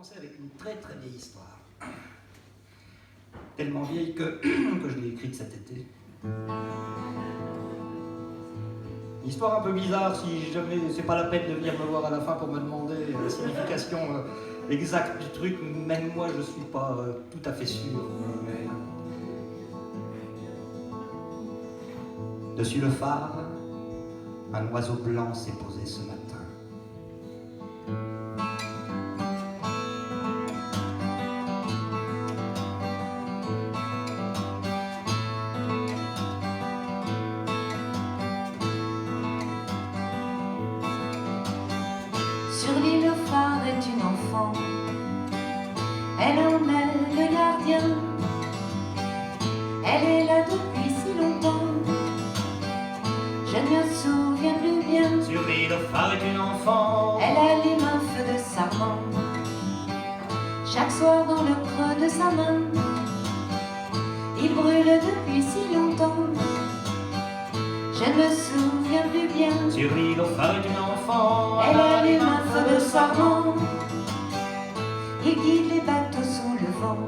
commencer avec une très très vieille histoire. Tellement vieille que je l'ai écrite cet été. Une histoire un peu bizarre, si jamais c'est pas la peine de venir me voir à la fin pour me demander la signification exacte du truc, même moi je suis pas tout à fait sûr. Mais... Dessus le phare, un oiseau blanc s'est posé ce matin. Sur l'île au phare est une enfant, elle en est le gardien. Elle est là depuis si longtemps, je ne me souviens plus bien. Sur l'île au phare est une enfant, elle allume un feu de sarment, chaque soir dans le creux de sa main. Il brûle depuis si longtemps, je ne me souviens plus bien. Sur l'île au phare est une enfant, elle allume un feu de sarment, il guide les bateaux sous le vent,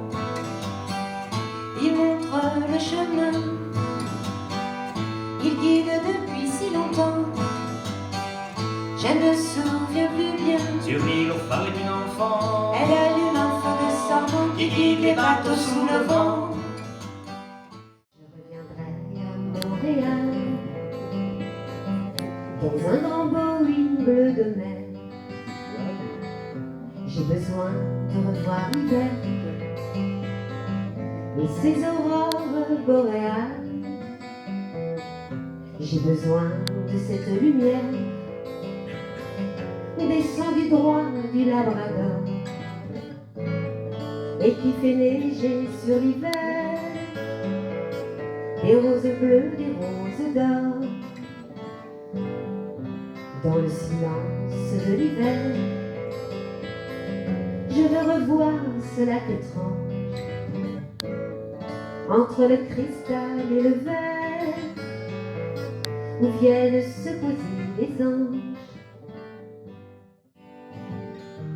il montre le chemin, il guide depuis si longtemps, je ne me souviens plus bien. Sur l'île au phare est une enfant, elle allume un feu de sarment, qui guide les bateaux sous le vent. Je reviendrai à Montréal, dans un grand Boeing bleu de mer. J'ai besoin de revoir l'hiver et ses aurores boréales. J'ai besoin de cette lumière descend du droit du Labrador et qui fait neiger sur l'hiver des roses bleues, des roses d'or. Dans le silence de l'hiver, je veux revoir ce lac étrange, entre le cristal et le verre, où viennent se poser les anges.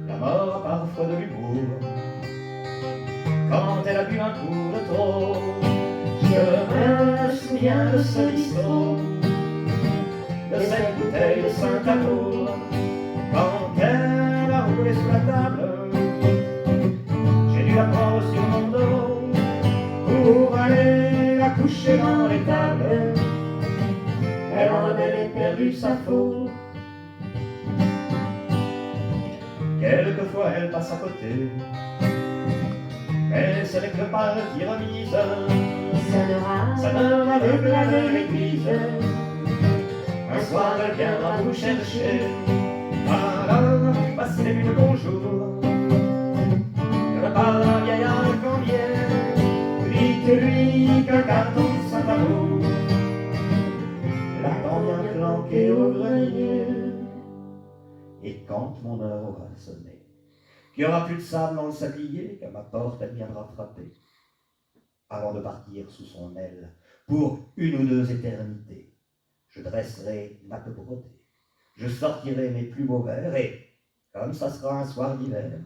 La mort a parfois de l'humour, quand elle a bu un coup de trop. Je me souviens de ce bistrot, de cette bouteille de Saint-Amour, quand elle a roulé sous la table. J'ai dû la prendre sur mon dos pour aller la coucher dans l'étable. Elle en avait perdu sa faute. Quelquefois elle passe à côté, mais c'est avec le parti remise, ça ne m'aveugle à l'église. Un soir elle viendra vous chercher, alors passez le bonjour. Le repas d'un vieillard combien, dites-lui qu'un carton sans amour l'attend bien planqué au grenier. Et quand mon heure aura sonné, qu'il n'y aura plus de sable dans le sablier, qu'à ma porte elle viendra frapper, avant de partir sous son aile pour une ou deux éternités, je dresserai ma peu brodée, je sortirai mes plus beaux verres et, comme ça sera un soir d'hiver,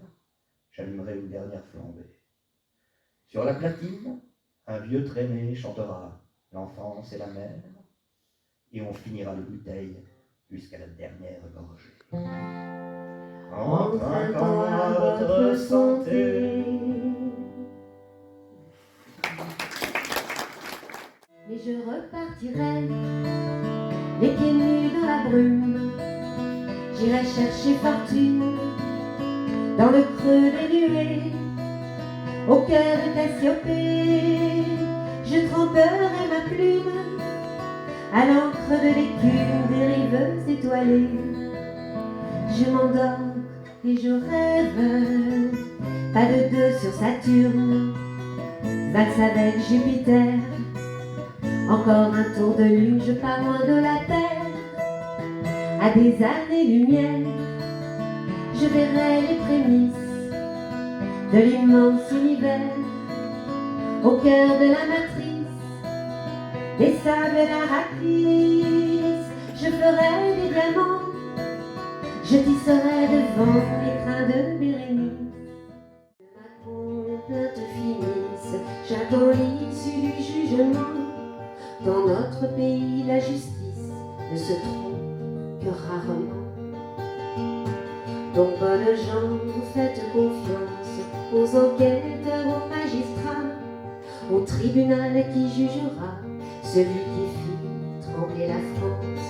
j'allumerai une dernière flambée. Sur la platine, un vieux traîné chantera l'enfance et la mer, et on finira le bouteille jusqu'à la dernière gorgée. En trinquant à votre santé. Mais je repartirai, les pieds nus dans la brume. J'irai chercher fortune dans le creux des nuées, au cœur de Cassiopée. Je tremperai ma plume à l'encre de l'écume des rives étoilées. Je m'endors et je rêve, pas de deux sur Saturne, valse avec Jupiter. Encore un tour de lune, je pars loin de la terre, à des années-lumière. Je verrai les prémices de l'immense univers, au cœur de la matrice, des sables d'Arakis. Je ferai des diamants, je tisserai devant les trains de Bérénice. se trompe que rarement. Donc bonnes gens, faites confiance aux enquêteurs, aux magistrats, au tribunal qui jugera celui qui fit trembler la France.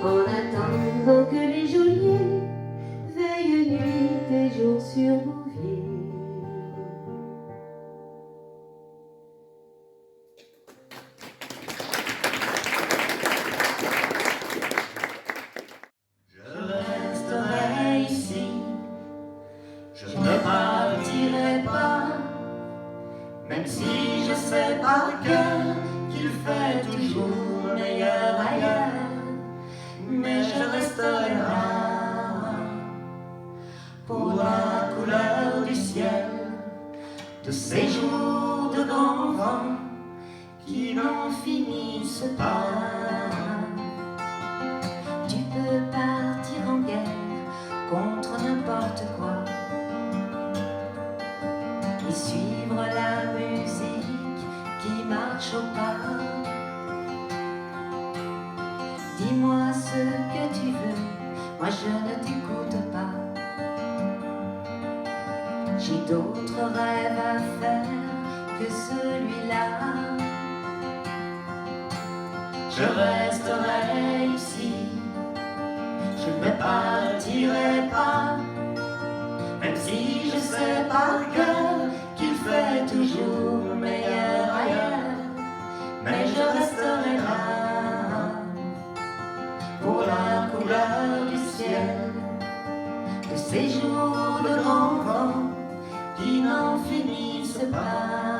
En attendant que les geôliers veillent nuit et jour sur vos vies. Je ne partirai pas, même si je sais par cœur qu'il fait toujours meilleur ailleurs, mais je resterai là pour la couleur du ciel, de ces jours de grands vents qui n'en finissent pas. Tu peux partir en guerre contre n'importe quoi et suivre la musique qui marche au pas. Dis-moi ce que tu veux, moi je ne t'écoute pas. J'ai d'autres rêves à faire que celui-là. Je resterai ici, je ne partirai pas, même si je sais par cœur qu'il fait toujours meilleur ailleurs, mais je resterai là pour la couleur du ciel, de ces jours de grands vents qui n'en finissent pas.